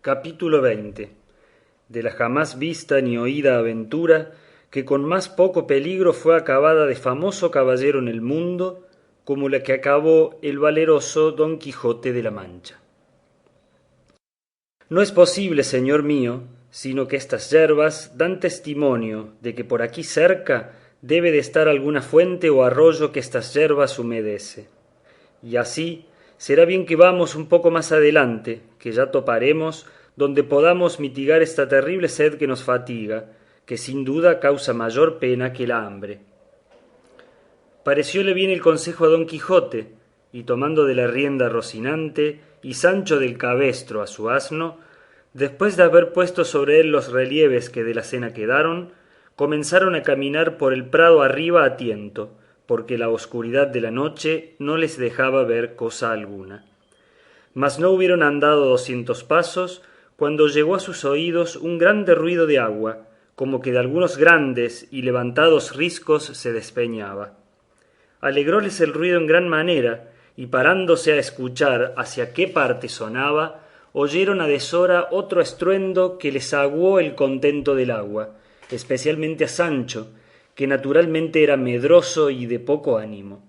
Capítulo XX. De la jamás vista ni oída aventura, que con más poco peligro fue acabada de famoso caballero en el mundo, como la que acabó el valeroso Don Quijote de la Mancha. No es posible, señor mío, sino que estas yerbas dan testimonio de que por aquí cerca debe de estar alguna fuente o arroyo que estas yerbas humedece. Y así será bien que vamos un poco más adelante, que ya toparemos donde podamos mitigar esta terrible sed que nos fatiga, que sin duda causa mayor pena que la hambre. Parecióle bien el consejo a don Quijote, y tomando de la rienda a Rocinante y Sancho del cabestro a su asno, después de haber puesto sobre él los relieves que de la cena quedaron, comenzaron a caminar por el prado arriba a tiento, porque la oscuridad de la noche no les dejaba ver cosa alguna. Mas no hubieron andado 200 pasos, cuando llegó a sus oídos un grande ruido de agua, como que de algunos grandes y levantados riscos se despeñaba. Alegróles el ruido en gran manera, y parándose a escuchar hacia qué parte sonaba, oyeron a deshora otro estruendo que les aguó el contento del agua, especialmente a Sancho, que naturalmente era medroso y de poco ánimo.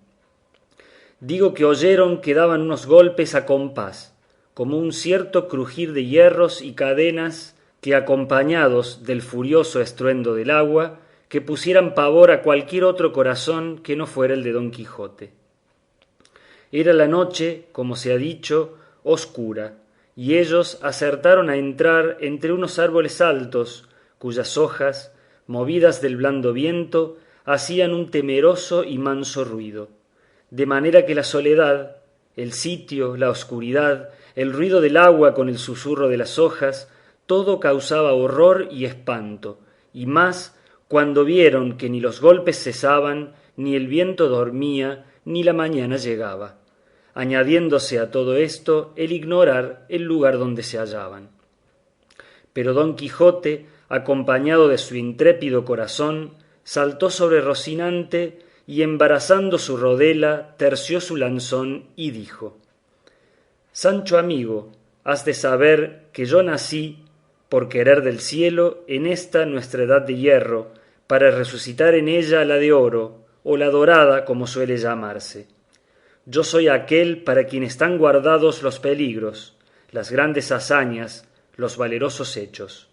Digo que oyeron que daban unos golpes a compás, como un cierto crujir de hierros y cadenas que, acompañados del furioso estruendo del agua, que pusieran pavor a cualquier otro corazón que no fuera el de don Quijote. Era la noche, como se ha dicho, oscura, y ellos acertaron a entrar entre unos árboles altos, cuyas hojas, movidas del blando viento, hacían un temeroso y manso ruido, de manera que la soledad, el sitio, la oscuridad, el ruido del agua con el susurro de las hojas, todo causaba horror y espanto, y más cuando vieron que ni los golpes cesaban, ni el viento dormía, ni la mañana llegaba, añadiéndose a todo esto el ignorar el lugar donde se hallaban. Pero don Quijote, acompañado de su intrépido corazón, saltó sobre Rocinante y embarazando su rodela, terció su lanzón y dijo: Sancho amigo, has de saber que yo nací, por querer del cielo, en esta nuestra edad de hierro, para resucitar en ella la de oro, o la dorada como suele llamarse. Yo soy aquel para quien están guardados los peligros, las grandes hazañas, los valerosos hechos.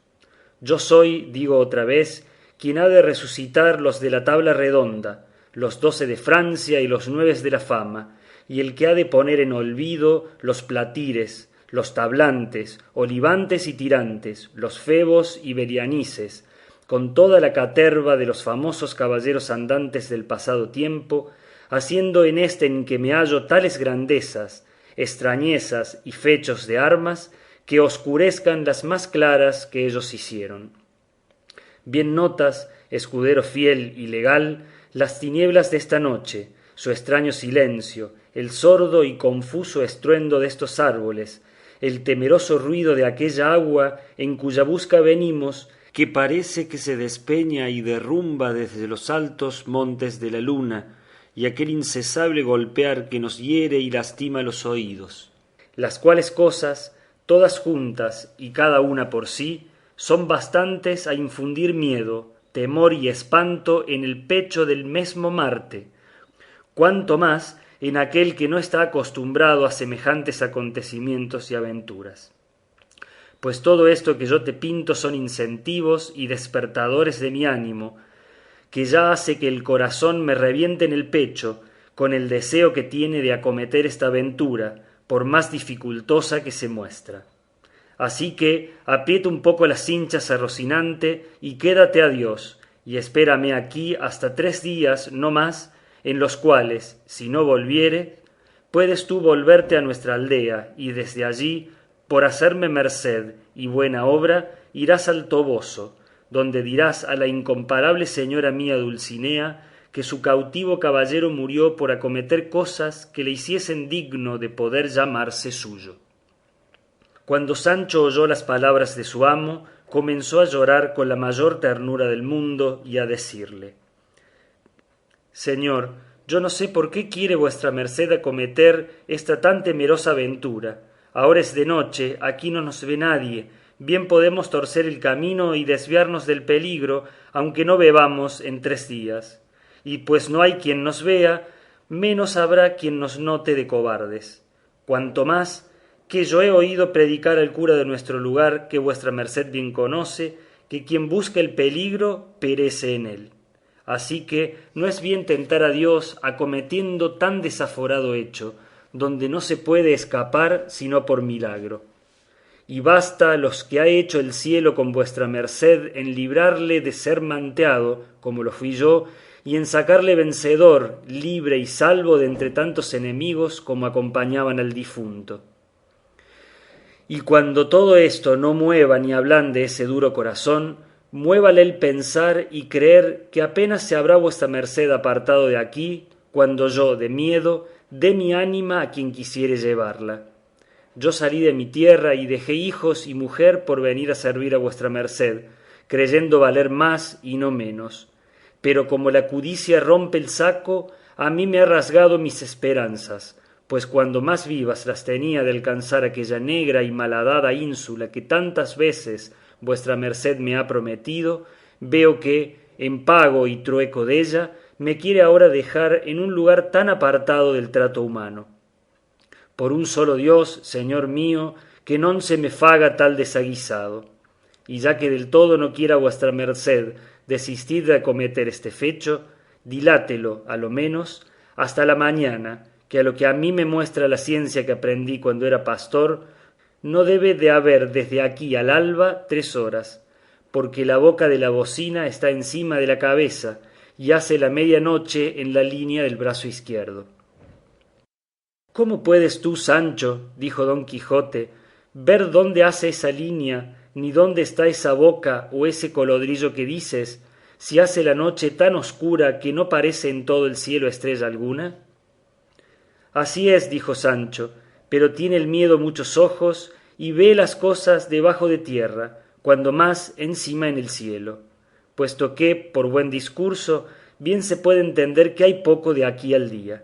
Yo soy, digo otra vez, quien ha de resucitar los de la tabla redonda, los 12 de Francia y los 9 de la fama, y el que ha de poner en olvido los platires, los tablantes, olivantes y tirantes, los febos y belianises, con toda la caterva de los famosos caballeros andantes del pasado tiempo, haciendo en este en que me hallo tales grandezas, extrañezas y fechos de armas, que oscurezcan las más claras que ellos hicieron. Bien notas, escudero fiel y legal, las tinieblas de esta noche, su extraño silencio, el sordo y confuso estruendo de estos árboles, el temeroso ruido de aquella agua en cuya busca venimos, que parece que se despeña y derrumba desde los altos montes de la luna, y aquel incesable golpear que nos hiere y lastima los oídos. Las cuales cosas, todas juntas y cada una por sí, son bastantes a infundir miedo, temor y espanto en el pecho del mesmo Marte, cuanto más en aquel que no está acostumbrado a semejantes acontecimientos y aventuras. Pues todo esto que yo te pinto son incentivos y despertadores de mi ánimo, que ya hace que el corazón me reviente en el pecho con el deseo que tiene de acometer esta aventura, por más dificultosa que se muestra. Así que aprieta un poco las cinchas a Rocinante y quédate a Dios, y espérame aquí hasta 3 días, no más, en los cuales, si no volviere, puedes tú volverte a nuestra aldea, y desde allí, por hacerme merced y buena obra, irás al Toboso, donde dirás a la incomparable señora mía Dulcinea que su cautivo caballero murió por acometer cosas que le hiciesen digno de poder llamarse suyo. Cuando Sancho oyó las palabras de su amo, comenzó a llorar con la mayor ternura del mundo y a decirle: Señor, yo no sé por qué quiere vuestra merced acometer esta tan temerosa aventura, Ahora es de noche, aquí no nos ve nadie, bien podemos torcer el camino y desviarnos del peligro, aunque no bebamos en 3 días. Y pues no hay quien nos vea, menos habrá quien nos note de cobardes. Cuanto más que yo he oído predicar al cura de nuestro lugar, que vuestra merced bien conoce, que quien busca el peligro perece en él. Así que no es bien tentar a Dios acometiendo tan desaforado hecho, donde no se puede escapar sino por milagro. Y basta los que ha hecho el cielo con vuestra merced en librarle de ser manteado, como lo fui yo, y en sacarle vencedor, libre y salvo de entre tantos enemigos como acompañaban al difunto. Y cuando todo esto no mueva ni ablande ese duro corazón, muévale el pensar y creer que apenas se habrá vuestra merced apartado de aquí, cuando yo, de miedo, dé mi ánima a quien quisiere llevarla. Yo salí de mi tierra y dejé hijos y mujer por venir a servir a vuestra merced, creyendo valer más y no menos. Pero como la codicia rompe el saco, a mí me ha rasgado mis esperanzas, pues cuando más vivas las tenía de alcanzar aquella negra y malhadada ínsula que tantas veces vuestra merced me ha prometido, veo que, en pago y trueco della, me quiere ahora dejar en un lugar tan apartado del trato humano. Por un solo Dios, señor mío, que non se me faga tal desaguisado. Y ya que del todo no quiera vuestra merced desistir de acometer este fecho, dilátelo, a lo menos, hasta la mañana, que a lo que a mí me muestra la ciencia que aprendí cuando era pastor, no debe de haber desde aquí al alba 3 horas, porque la boca de la bocina está encima de la cabeza y hace la medianoche en la línea del brazo izquierdo. ¿Cómo puedes tú, Sancho, dijo don Quijote, ver dónde hace esa línea, ni dónde está esa boca o ese colodrillo que dices, si hace la noche tan oscura que no parece en todo el cielo estrella alguna? Así es, dijo Sancho, pero tiene el miedo muchos ojos y ve las cosas debajo de tierra, cuando más encima en el cielo, puesto que, por buen discurso, bien se puede entender que hay poco de aquí al día.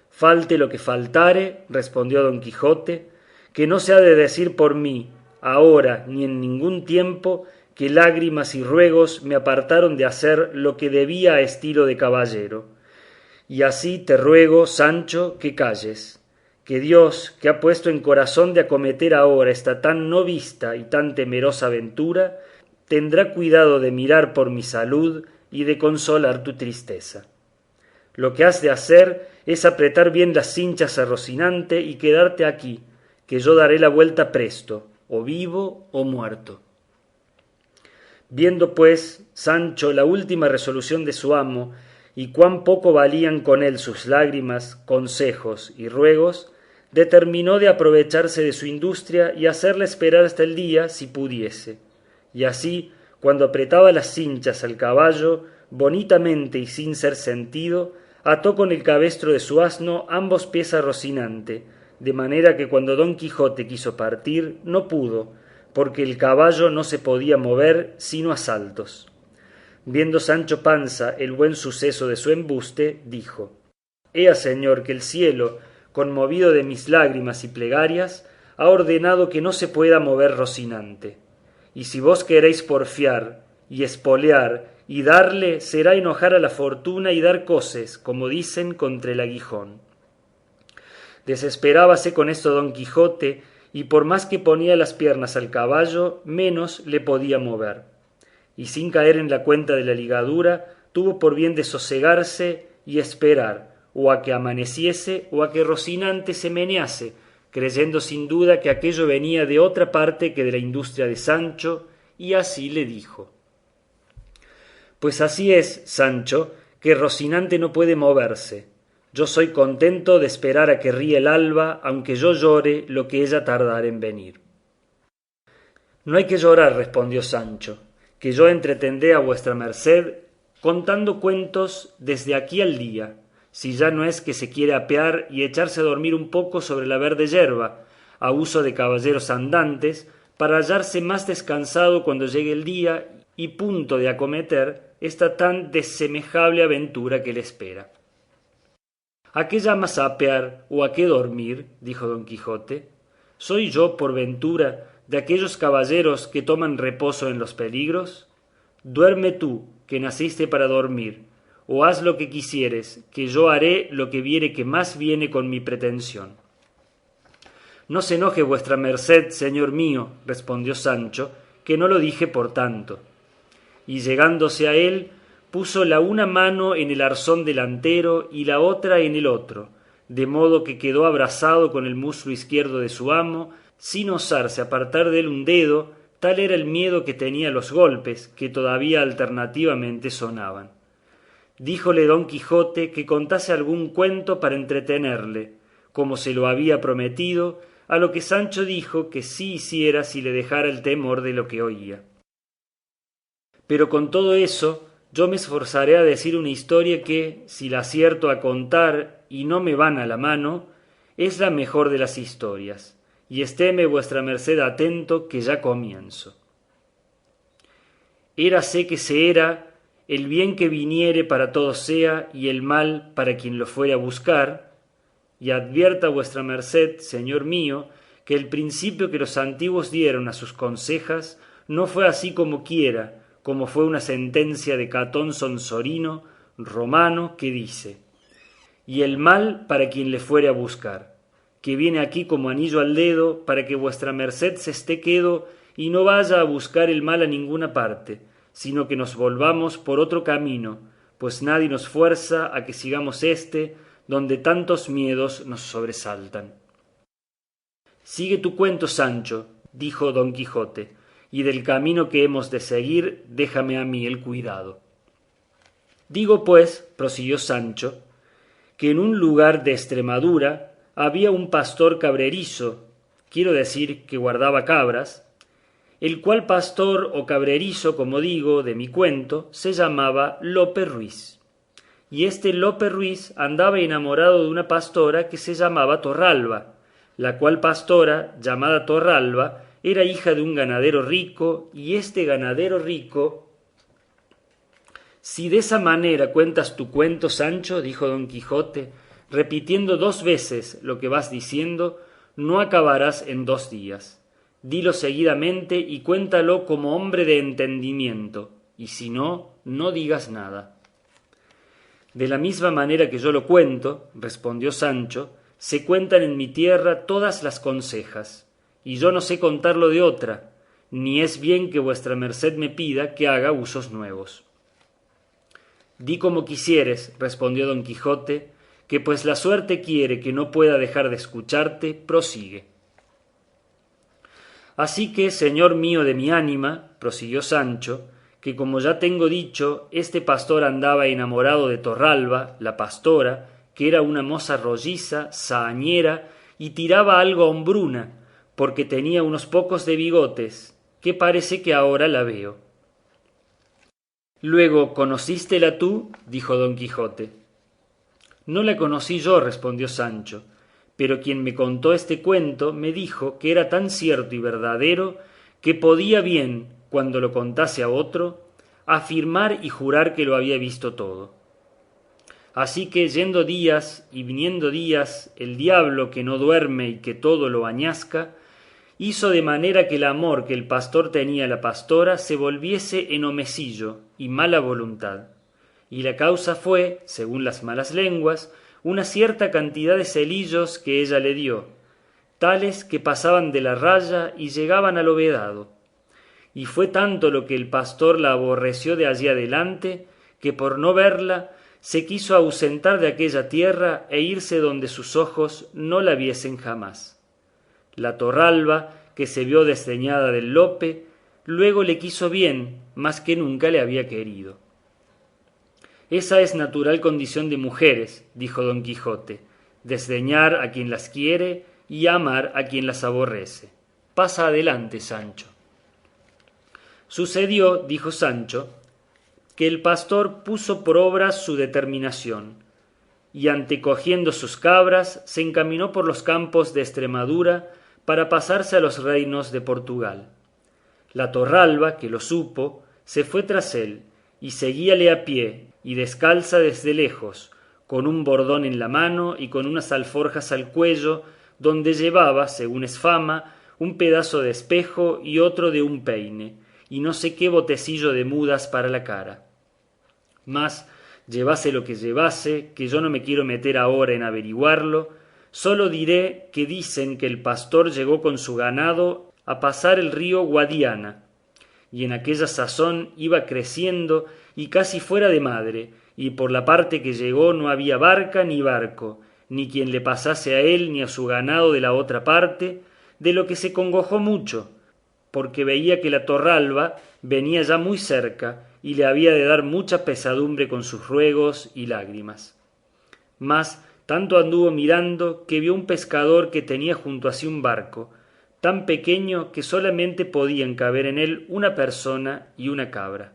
Falte lo que faltare, respondió don Quijote, que no se ha de decir por mí, ahora ni en ningún tiempo, que lágrimas y ruegos me apartaron de hacer lo que debía a estilo de caballero. Y así te ruego, Sancho, que calles, que Dios, que ha puesto en corazón de acometer ahora esta tan no vista y tan temerosa aventura, tendrá cuidado de mirar por mi salud y de consolar tu tristeza. Lo que has de hacer es apretar bien las cinchas a Rocinante y quedarte aquí, que yo daré la vuelta presto, o vivo o muerto. Viendo pues Sancho la última resolución de su amo, y cuán poco valían con él sus lágrimas, consejos y ruegos, determinó de aprovecharse de su industria y hacerla esperar hasta el día si pudiese. Y así, cuando apretaba las cinchas al caballo, bonitamente y sin ser sentido, ató con el cabestro de su asno ambos pies a Rocinante, de manera que cuando don Quijote quiso partir, no pudo, porque el caballo no se podía mover sino a saltos. Viendo Sancho Panza el buen suceso de su embuste, dijo: Ea, señor, que el cielo, conmovido de mis lágrimas y plegarias, ha ordenado que no se pueda mover Rocinante. Y si vos queréis porfiar y espolear y darle, será enojar a la fortuna y dar coces, como dicen, contra el aguijón. Desesperábase con esto don Quijote, y por más que ponía las piernas al caballo, menos le podía mover. Y sin caer en la cuenta de la ligadura, tuvo por bien de sosegarse y esperar, o a que amaneciese, o a que Rocinante se menease, creyendo sin duda que aquello venía de otra parte que de la industria de Sancho, y así le dijo: Pues así es, Sancho, que Rocinante no puede moverse. Yo soy contento de esperar a que ríe el alba, aunque yo llore lo que ella tardare en venir. No hay que llorar, respondió Sancho, que yo entretendré a vuestra merced contando cuentos desde aquí al día, si ya no es que se quiere apear y echarse a dormir un poco sobre la verde yerba, a uso de caballeros andantes, para hallarse más descansado cuando llegue el día y punto de acometer esta tan desemejable aventura que le espera. ¿A qué llamas apear o a qué dormir? Dijo don Quijote. ¿Soy yo, por ventura, de aquellos caballeros que toman reposo en los peligros? Duerme tú, que naciste para dormir, o haz lo que quisieres, que yo haré lo que viere que más viene con mi pretensión. No se enoje vuestra merced, señor mío, respondió Sancho, que no lo dije por tanto. Y llegándose a él, puso la una mano en el arzón delantero y la otra en el otro, de modo que quedó abrazado con el muslo izquierdo de su amo, sin osarse apartar de él un dedo, tal era el miedo que tenía a los golpes, que todavía alternativamente sonaban. Díjole don Quijote que contase algún cuento para entretenerle, como se lo había prometido, a lo que Sancho dijo que sí hiciera si le dejara el temor de lo que oía. Pero con todo eso, yo me esforzaré a decir una historia que, si la acierto a contar y no me van a la mano, es la mejor de las historias, y estéme vuestra merced atento que ya comienzo. Érase que se era, el bien que viniere para todos sea, y el mal para quien lo fuere a buscar, y advierta vuestra merced, señor mío, que el principio que los antiguos dieron a sus consejas no fue así como quiera, como fue una sentencia de Catón Sonsorino, romano, que dice: y el mal para quien le fuere a buscar, que viene aquí como anillo al dedo, para que vuestra merced se esté quedo y no vaya a buscar el mal a ninguna parte, sino que nos volvamos por otro camino, pues nadie nos fuerza a que sigamos éste, donde tantos miedos nos sobresaltan. Sigue tu cuento, Sancho, dijo don Quijote, y del camino que hemos de seguir déjame a mí el cuidado. Digo pues, prosiguió Sancho, que en un lugar de Estremadura había un pastor cabrerizo, quiero decir que guardaba cabras, el cual pastor o cabrerizo, como digo, de mi cuento, se llamaba Lope Ruiz. Y este Lope Ruiz andaba enamorado de una pastora que se llamaba Torralba, la cual pastora, llamada Torralba, era hija de un ganadero rico, y este ganadero rico... Si de esa manera cuentas tu cuento, Sancho, dijo don Quijote, repitiendo 2 veces lo que vas diciendo, no acabarás en 2 días. Dilo seguidamente y cuéntalo como hombre de entendimiento, y si no, no digas nada. De la misma manera que yo lo cuento, respondió Sancho, se cuentan en mi tierra todas las consejas, y yo no sé contarlo de otra, ni es bien que vuestra merced me pida que haga usos nuevos. Di como quisieres, respondió don Quijote, que pues la suerte quiere que no pueda dejar de escucharte, prosigue. Así que, señor mío de mi ánima, prosiguió Sancho, que como ya tengo dicho, este pastor andaba enamorado de Torralba, la pastora, que era una moza rolliza, sahañera, y tiraba algo hombruna, porque tenía unos pocos de bigotes, que parece que ahora la veo. Luego, ¿conocístela tú? Dijo don Quijote. No la conocí yo, respondió Sancho, pero quien me contó este cuento me dijo que era tan cierto y verdadero que podía bien, cuando lo contase a otro, afirmar y jurar que lo había visto todo. Así que yendo días y viniendo días, el diablo que no duerme y que todo lo añasca, hizo de manera que el amor que el pastor tenía a la pastora se volviese en homecillo y mala voluntad. Y la causa fue, según las malas lenguas, una cierta cantidad de celillos que ella le dio, tales que pasaban de la raya y llegaban al vedado. Y fue tanto lo que el pastor la aborreció de allí adelante, que por no verla se quiso ausentar de aquella tierra e irse donde sus ojos no la viesen jamás. La Torralba, que se vio desdeñada del Lope, luego le quiso bien, más que nunca le había querido. Esa es natural condición de mujeres, dijo don Quijote, desdeñar a quien las quiere y amar a quien las aborrece. Pasa adelante, Sancho. Sucedió, dijo Sancho, que el pastor puso por obra su determinación, y antecogiendo sus cabras se encaminó por los campos de Estremadura para pasarse a los reinos de Portugal. La Torralba, que lo supo, se fue tras él, y seguíale a pie y descalza desde lejos, con un bordón en la mano y con unas alforjas al cuello, donde llevaba, según es fama, un pedazo de espejo y otro de un peine, y no sé qué botecillo de mudas para la cara. Mas, llevase lo que llevase, que yo no me quiero meter ahora en averiguarlo, sólo diré que dicen que el pastor llegó con su ganado a pasar el río Guadiana, y en aquella sazón iba creciendo y casi fuera de madre, y por la parte que llegó no había barca ni barco, ni quien le pasase a él ni a su ganado de la otra parte, de lo que se congojó mucho, porque veía que la Torralba venía ya muy cerca y le había de dar mucha pesadumbre con sus ruegos y lágrimas. Mas tanto anduvo mirando que vio un pescador que tenía junto a sí un barco, tan pequeño que solamente podían caber en él una persona y una cabra.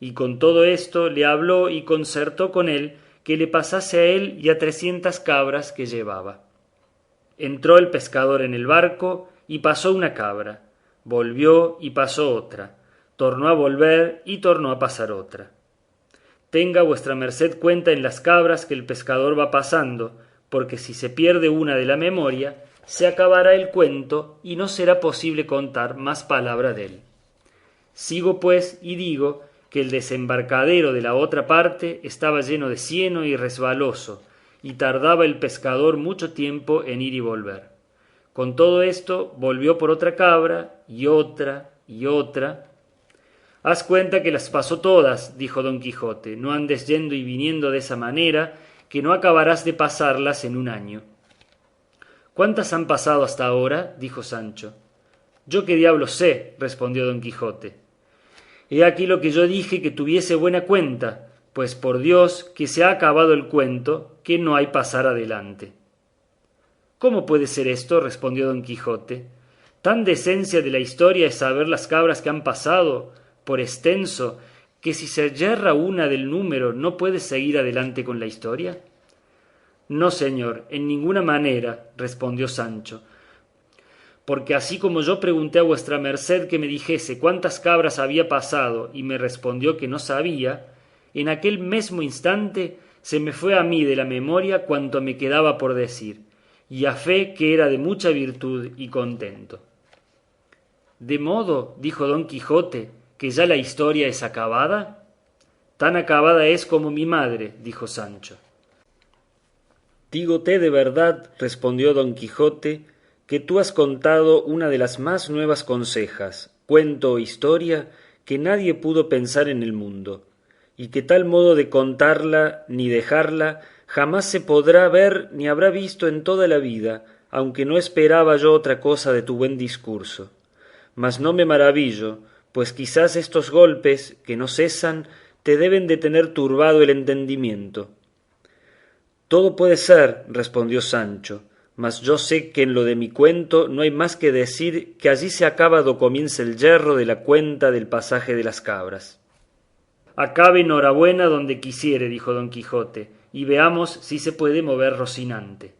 Y con todo esto le habló y concertó con él que le pasase a él y a 300 cabras que llevaba. Entró el pescador en el barco y pasó una cabra, volvió y pasó otra, tornó a volver y tornó a pasar otra. Tenga vuestra merced cuenta en las cabras que el pescador va pasando, porque si se pierde una de la memoria, se acabará el cuento y no será posible contar más palabra dél. Sigo pues y digo que el desembarcadero de la otra parte estaba lleno de cieno y resbaloso, y tardaba el pescador mucho tiempo en ir y volver. Con todo esto volvió por otra cabra y otra y otra. Haz cuenta que las pasó todas, dijo Don Quijote, no andes yendo y viniendo de esa manera, que no acabarás de pasarlas en un año. ¿Cuántas han pasado hasta ahora? Dijo Sancho. Yo qué diablos sé, respondió Don Quijote. He aquí lo que yo dije que tuviese buena cuenta, pues por Dios que se ha acabado el cuento, que no hay pasar adelante. ¿Cómo puede ser esto? Respondió Don Quijote. Tan de esencia de la historia es saber las cabras que han pasado, por extenso, que si se yerra una del número no puede seguir adelante con la historia. No, señor, en ninguna manera, respondió Sancho, porque así como yo pregunté a vuestra merced que me dijese cuántas cabras había pasado y me respondió que no sabía, en aquel mesmo instante se me fue a mí de la memoria cuanto me quedaba por decir, y a fe que era de mucha virtud y contento. De modo, dijo Don Quijote, que ya la historia es acabada. Tan acabada es como mi madre, dijo Sancho. Dígote de verdad, respondió Don Quijote, que tú has contado una de las más nuevas consejas, cuento o historia, que nadie pudo pensar en el mundo, y que tal modo de contarla ni dejarla jamás se podrá ver ni habrá visto en toda la vida, aunque no esperaba yo otra cosa de tu buen discurso. Mas no me maravillo, pues quizás estos golpes, que no cesan, te deben de tener turbado el entendimiento. Todo puede ser, respondió Sancho, mas yo sé que en lo de mi cuento no hay más que decir que allí se acaba do comienza el yerro de la cuenta del pasaje de las cabras. Acabe enhorabuena donde quisiere, dijo Don Quijote, y veamos si se puede mover Rocinante.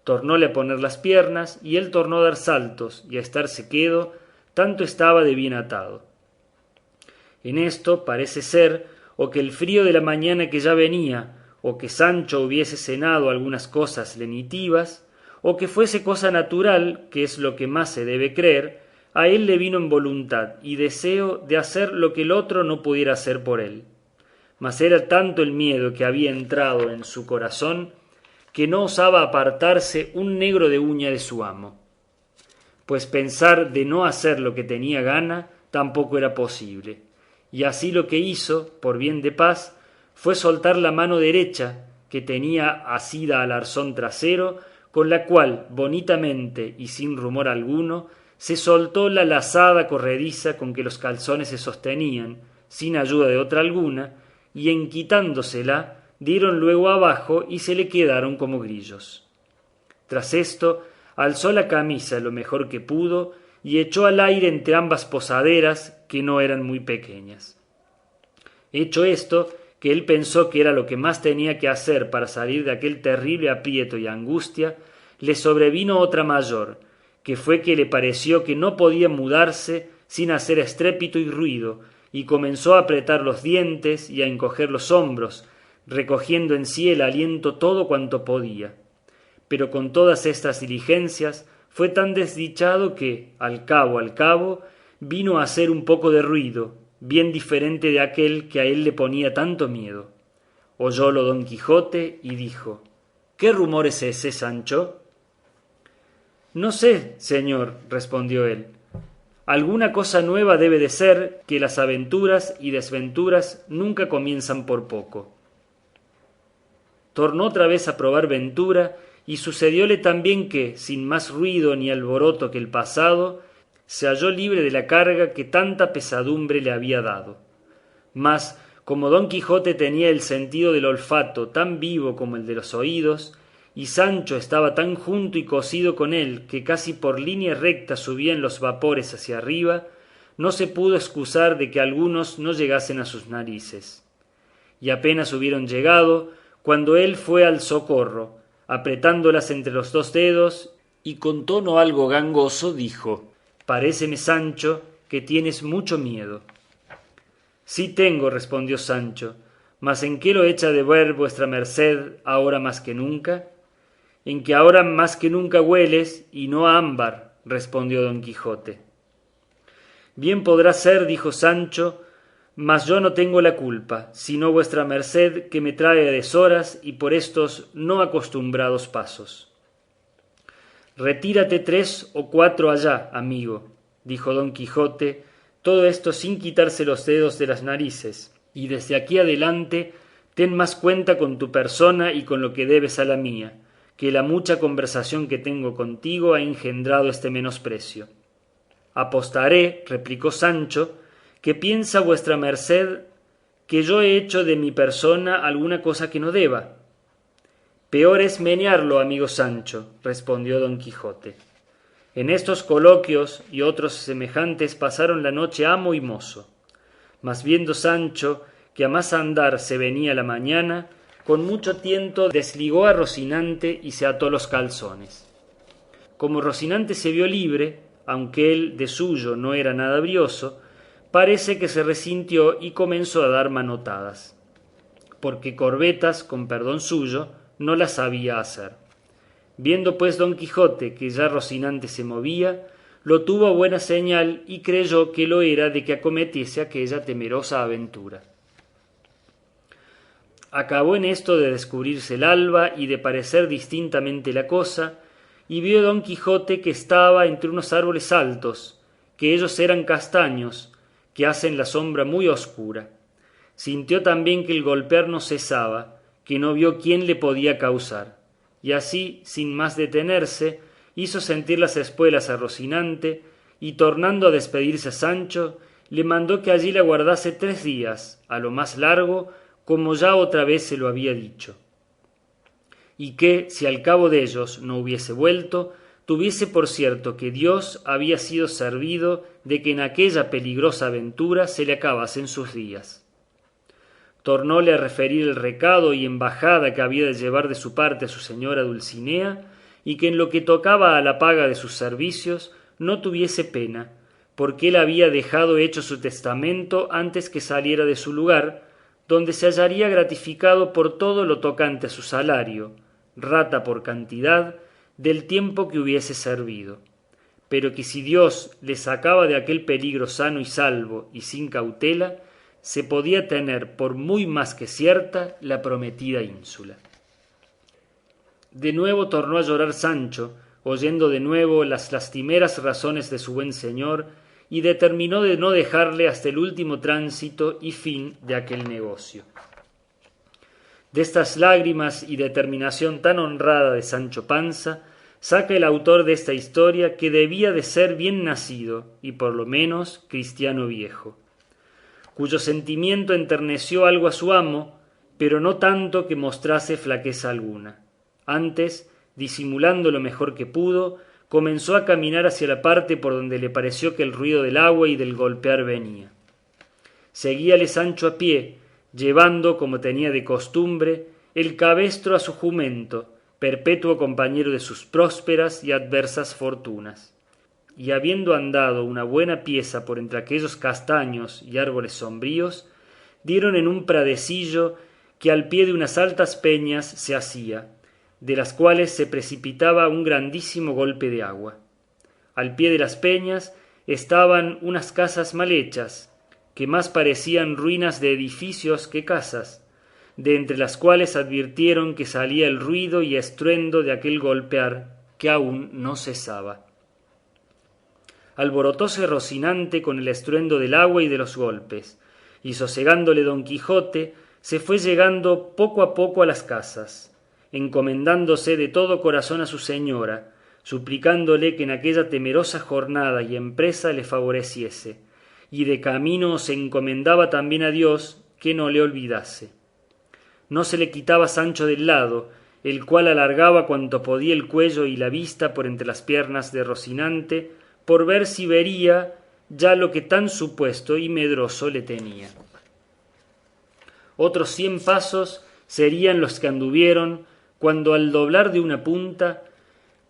Tornóle a poner las piernas, y él tornó a dar saltos, y a estarse quedo, tanto estaba de bien atado. En esto parece ser, o que el frío de la mañana que ya venía, o que Sancho hubiese cenado algunas cosas lenitivas, o que fuese cosa natural, que es lo que más se debe creer, a él le vino en voluntad y deseo de hacer lo que el otro no pudiera hacer por él. Mas era tanto el miedo que había entrado en su corazón, que no osaba apartarse un negro de uña de su amo. Pues pensar de no hacer lo que tenía gana tampoco era posible, y así lo que hizo, por bien de paz, fue soltar la mano derecha, que tenía asida al arzón trasero, con la cual, bonitamente y sin rumor alguno, se soltó la lazada corrediza con que los calzones se sostenían, sin ayuda de otra alguna, y en quitándosela, dieron luego abajo y se le quedaron como grillos. Tras esto, alzó la camisa lo mejor que pudo y echó al aire entre ambas posaderas, que no eran muy pequeñas. Hecho esto, que él pensó que era lo que más tenía que hacer para salir de aquel terrible aprieto y angustia, le sobrevino otra mayor, que fue que le pareció que no podía mudarse sin hacer estrépito y ruido, y comenzó a apretar los dientes y a encoger los hombros, recogiendo en sí el aliento todo cuanto podía. Pero con todas estas diligencias fue tan desdichado que, al cabo, vino a hacer un poco de ruido, bien diferente de aquel que a él le ponía tanto miedo. Oyólo don Quijote y dijo: ¿Qué rumor es ese, Sancho? No sé, señor, respondió él. Alguna cosa nueva debe de ser, que las aventuras y desventuras nunca comienzan por poco. Tornó otra vez a probar ventura, y sucedióle también que, sin más ruido ni alboroto que el pasado, se halló libre de la carga que tanta pesadumbre le había dado. Mas, como don Quijote tenía el sentido del olfato tan vivo como el de los oídos, y Sancho estaba tan junto y cosido con él que casi por línea recta subían los vapores hacia arriba, no se pudo excusar de que algunos no llegasen a sus narices. Y apenas hubieron llegado, cuando él fue al socorro, apretándolas entre los dos dedos, y con tono algo gangoso dijo: Paréceme, Sancho, que tienes mucho miedo. Sí tengo, respondió Sancho, mas ¿en qué lo echa de ver vuestra merced ahora más que nunca? En que ahora más que nunca hueles, y no a ámbar, respondió don Quijote. Bien podrá ser, dijo Sancho, mas yo no tengo la culpa, sino vuestra merced, que me trae a deshoras y por estos no acostumbrados pasos. Retírate 3 o 4 allá, amigo, dijo don Quijote, todo esto sin quitarse los dedos de las narices, y desde aquí adelante ten más cuenta con tu persona y con lo que debes a la mía, que la mucha conversación que tengo contigo ha engendrado este menosprecio. Apostaré, replicó Sancho, que piensa vuestra merced que yo he hecho de mi persona alguna cosa que no deba. Peor es menearlo, amigo Sancho, respondió don Quijote. En estos coloquios y otros semejantes pasaron la noche amo y mozo. Mas viendo Sancho que a más andar se venía la mañana, con mucho tiento desligó a Rocinante y se ató los calzones. Como Rocinante se vio libre, aunque él de suyo no era nada brioso, parece que se resintió y comenzó a dar manotadas, porque corbetas, con perdón suyo, no las sabía hacer. Viendo pues don Quijote que ya Rocinante se movía, lo tuvo a buena señal y creyó que lo era de que acometiese aquella temerosa aventura. Acabó en esto de descubrirse el alba y de parecer distintamente la cosa, y vio don Quijote que estaba entre unos árboles altos, que ellos eran castaños, que hacen la sombra muy oscura. Sintió también que el golpear no cesaba, que no vio quién le podía causar, y así, sin más detenerse, hizo sentir las espuelas a Rocinante, y tornando a despedirse a Sancho, le mandó que allí le aguardase 3 días, a lo más largo, como ya otra vez se lo había dicho, y que, si al cabo de ellos no hubiese vuelto, tuviese por cierto que Dios había sido servido de que en aquella peligrosa aventura se le acabasen sus días. Tornóle a referir el recado y embajada que había de llevar de su parte a su señora Dulcinea, y que en lo que tocaba a la paga de sus servicios no tuviese pena, porque él había dejado hecho su testamento antes que saliera de su lugar, donde se hallaría gratificado por todo lo tocante a su salario, rata por cantidad, del tiempo que hubiese servido, pero que si Dios le sacaba de aquel peligro sano y salvo y sin cautela, se podía tener por muy más que cierta la prometida ínsula. De nuevo tornó a llorar Sancho, oyendo de nuevo las lastimeras razones de su buen señor, y determinó de no dejarle hasta el último tránsito y fin de aquel negocio. De estas lágrimas y determinación tan honrada de Sancho Panza, saca el autor de esta historia que debía de ser bien nacido y por lo menos cristiano viejo, cuyo sentimiento enterneció algo a su amo, pero no tanto que mostrase flaqueza alguna. Antes, disimulando lo mejor que pudo, comenzó a caminar hacia la parte por donde le pareció que el ruido del agua y del golpear venía. Seguíale Sancho a pie, llevando, como tenía de costumbre, el cabestro a su jumento, perpetuo compañero de sus prósperas y adversas fortunas. Y habiendo andado una buena pieza por entre aquellos castaños y árboles sombríos, dieron en un pradecillo que al pie de unas altas peñas se hacía, de las cuales se precipitaba un grandísimo golpe de agua. Al pie de las peñas estaban unas casas mal hechas, que más parecían ruinas de edificios que casas, de entre las cuales advirtieron que salía el ruido y estruendo de aquel golpear que aún no cesaba. Alborotóse Rocinante con el estruendo del agua y de los golpes, y sosegándole don Quijote, se fue llegando poco a poco a las casas, encomendándose de todo corazón a su señora, suplicándole que en aquella temerosa jornada y empresa le favoreciese, y de camino se encomendaba también a Dios que no le olvidase. No se le quitaba Sancho del lado, el cual alargaba cuanto podía el cuello y la vista por entre las piernas de Rocinante, por ver si vería ya lo que tan supuesto y medroso le tenía. Otros 100 pasos serían los que anduvieron, cuando al doblar de una punta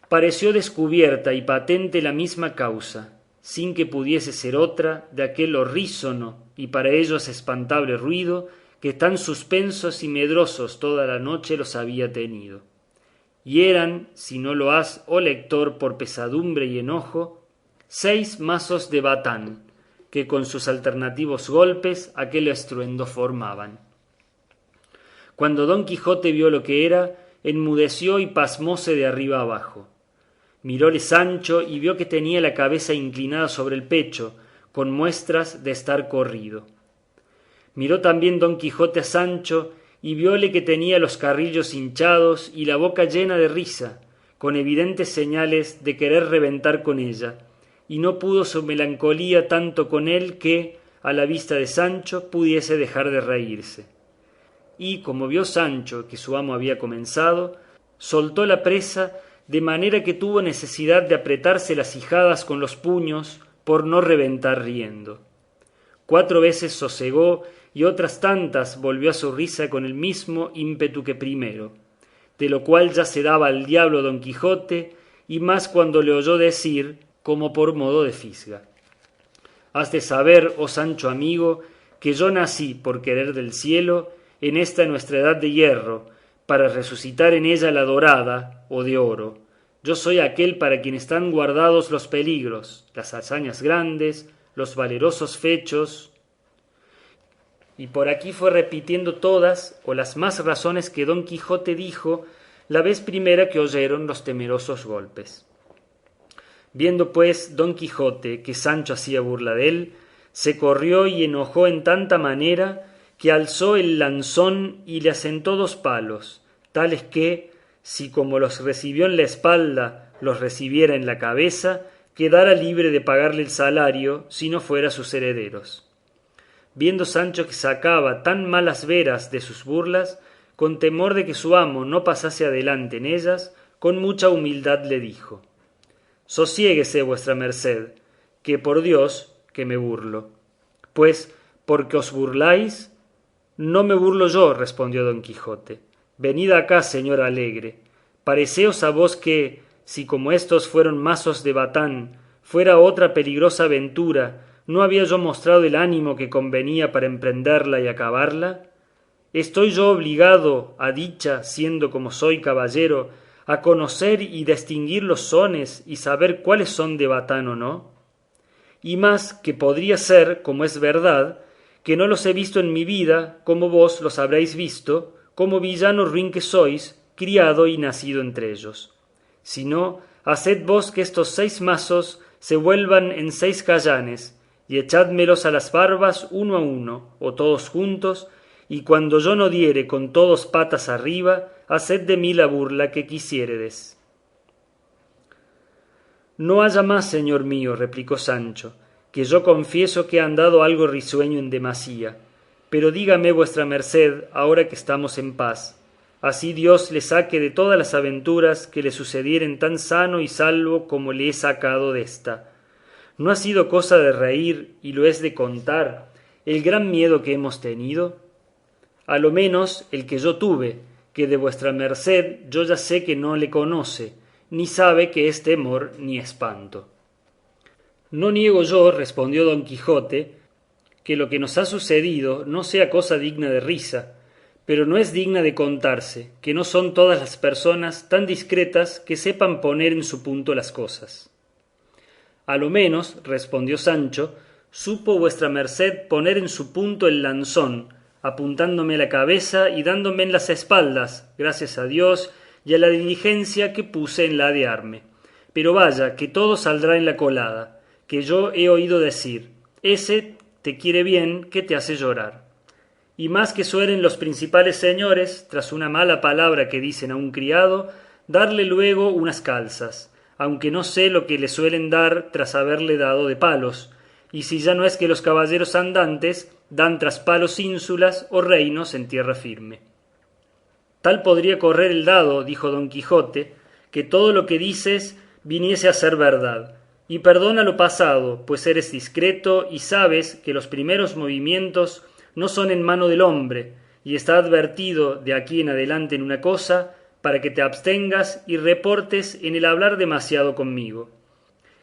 pareció descubierta y patente la misma causa, sin que pudiese ser otra, de aquel horrísono y para ellos espantable ruido que tan suspensos y medrosos toda la noche los había tenido. Y eran, si no lo has, oh lector, por pesadumbre y enojo, 6 mazos de batán, que con sus alternativos golpes aquel estruendo formaban. Cuando don Quijote vio lo que era, enmudeció y pasmóse de arriba abajo. Miróle Sancho y vio que tenía la cabeza inclinada sobre el pecho, con muestras de estar corrido. Miró también don Quijote a Sancho y viole que tenía los carrillos hinchados y la boca llena de risa, con evidentes señales de querer reventar con ella, y no pudo su melancolía tanto con él que, a la vista de Sancho, pudiese dejar de reírse. Y como vio Sancho que su amo había comenzado, soltó la presa de manera que tuvo necesidad de apretarse las ijadas con los puños por no reventar riendo. 4 veces sosegó y otras tantas volvió a su risa con el mismo ímpetu que primero, de lo cual ya se daba al diablo don Quijote, y más cuando le oyó decir, como por modo de fisga: Has de saber, oh Sancho amigo, que yo nací, por querer del cielo, en esta nuestra edad de hierro, para resucitar en ella la dorada, o de oro. Yo soy aquel para quien están guardados los peligros, las hazañas grandes, los valerosos fechos. Y por aquí fue repitiendo todas o las más razones que don Quijote dijo la vez primera que oyeron los temerosos golpes. Viendo pues don Quijote que Sancho hacía burla de él, se corrió y enojó en tanta manera que alzó el lanzón y le asentó 2 palos, tales que, si como los recibió en la espalda los recibiera en la cabeza, quedara libre de pagarle el salario si no fuera sus herederos. Viendo Sancho que sacaba tan malas veras de sus burlas, con temor de que su amo no pasase adelante en ellas, con mucha humildad le dijo: Sosiéguese vuestra merced, que por Dios que me burlo. Pues, porque os burláis, no me burlo yo, respondió don Quijote. Venid acá, señor alegre. Pareceos a vos que, si como estos fueron mazos de batán, fuera otra peligrosa aventura, ¿no había yo mostrado el ánimo que convenía para emprenderla y acabarla? ¿Estoy yo obligado, a dicha, siendo como soy caballero, a conocer y distinguir los sones y saber cuáles son de batán o no? Y más que podría ser, como es verdad, que no los he visto en mi vida, como vos los habréis visto, como villano ruin que sois, criado y nacido entre ellos. Si no, haced vos que estos 6 mazos se vuelvan en 6 callanes, y echádmelos a las barbas uno a uno, o todos juntos, y cuando yo no diere con todos patas arriba, haced de mí la burla que quisiéredes. No haya más, señor mío, replicó Sancho, que yo confieso que he andado algo risueño en demasía, pero dígame vuestra merced ahora que estamos en paz, así Dios le saque de todas las aventuras que le sucedieren tan sano y salvo como le he sacado desta. ¿No ha sido cosa de reír, y lo es de contar, el gran miedo que hemos tenido? A lo menos el que yo tuve, que de vuestra merced yo ya sé que no le conoce, ni sabe que es temor ni espanto. No niego yo, respondió don Quijote, que lo que nos ha sucedido no sea cosa digna de risa, pero no es digna de contarse, que no son todas las personas tan discretas que sepan poner en su punto las cosas. A lo menos, respondió Sancho, supo vuestra merced poner en su punto el lanzón, apuntándome a la cabeza y dándome en las espaldas, gracias a Dios y a la diligencia que puse en ladearme. Pero vaya, que todo saldrá en la colada, que yo he oído decir, ese te quiere bien que te hace llorar. Y más que suelen los principales señores, tras una mala palabra que dicen a un criado, darle luego unas calzas, aunque no sé lo que le suelen dar tras haberle dado de palos, y si ya no es que los caballeros andantes dan tras palos ínsulas o reinos en tierra firme. Tal podría correr el dado, dijo don Quijote, que todo lo que dices viniese a ser verdad. Y perdona lo pasado, pues eres discreto y sabes que los primeros movimientos no son en mano del hombre, y está advertido de aquí en adelante en una cosa, para que te abstengas y reportes en el hablar demasiado conmigo.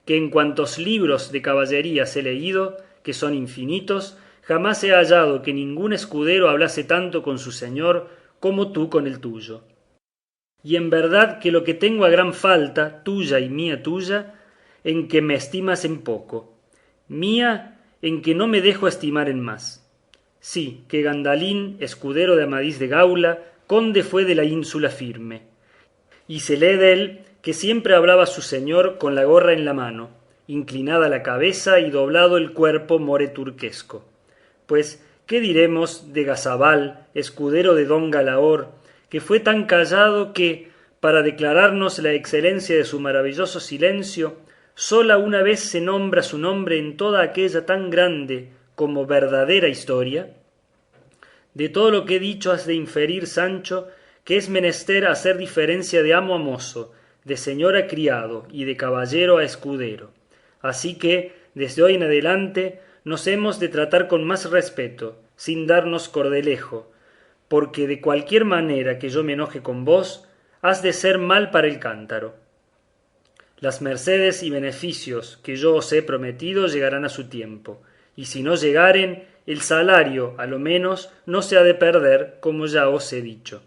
Que en cuantos libros de caballerías he leído, que son infinitos, jamás he hallado que ningún escudero hablase tanto con su señor como tú con el tuyo. Y en verdad que lo que tengo a gran falta, tuya y mía tuya, en que me estimas en poco, mía en que no me dejo estimar en más. Sí, que Gandalín, escudero de Amadís de Gaula, conde fue de la ínsula firme, y se lee dél que siempre hablaba a su señor con la gorra en la mano, inclinada la cabeza y doblado el cuerpo more turquesco. Pues, ¿qué diremos de Gazabal, escudero de don Galaor, que fue tan callado que, para declararnos la excelencia de su maravilloso silencio, sola una vez se nombra su nombre en toda aquella tan grande como verdadera historia? De todo lo que he dicho has de inferir, Sancho, que es menester hacer diferencia de amo a mozo, de señor a criado y de caballero a escudero. Así que, desde hoy en adelante, nos hemos de tratar con más respeto, sin darnos cordelejo, porque de cualquier manera que yo me enoje con vos, has de ser mal para el cántaro. Las mercedes y beneficios que yo os he prometido llegarán a su tiempo, y si no llegaren, el salario, a lo menos, no se ha de perder, como ya os he dicho.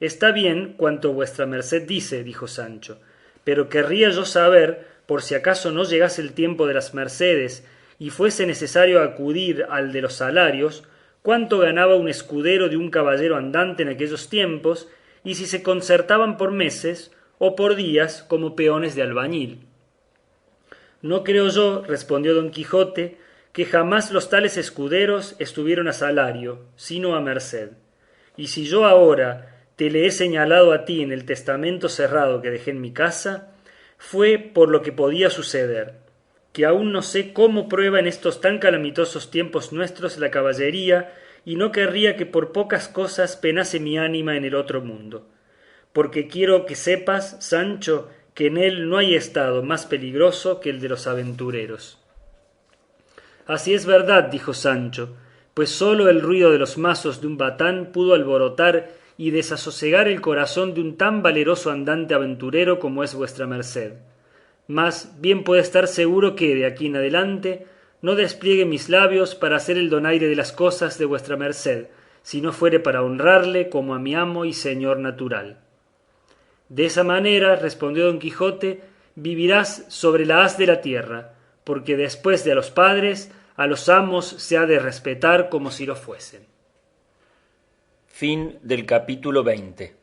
Está bien cuanto vuestra merced dice, dijo Sancho, pero querría yo saber, por si acaso no llegase el tiempo de las mercedes y fuese necesario acudir al de los salarios, cuánto ganaba un escudero de un caballero andante en aquellos tiempos, y si se concertaban por meses o por días como peones de albañil. No creo yo, respondió don Quijote, que jamás los tales escuderos estuvieron a salario, sino a merced. Y si yo ahora te le he señalado a ti en el testamento cerrado que dejé en mi casa, fue por lo que podía suceder, que aún no sé cómo prueba en estos tan calamitosos tiempos nuestros la caballería, y no querría que por pocas cosas penase mi ánima en el otro mundo. Porque quiero que sepas, Sancho, que en él no hay estado más peligroso que el de los aventureros. Así es verdad, dijo Sancho, pues sólo el ruido de los mazos de un batán pudo alborotar y desasosegar el corazón de un tan valeroso andante aventurero como es vuestra merced. Mas bien puede estar seguro que, de aquí en adelante, no despliegue mis labios para hacer el donaire de las cosas de vuestra merced, si no fuere para honrarle como a mi amo y señor natural. De esa manera, respondió don Quijote, vivirás sobre la haz de la tierra, porque después de a los padres, a los amos se ha de respetar como si lo fuesen. Fin del capítulo 20.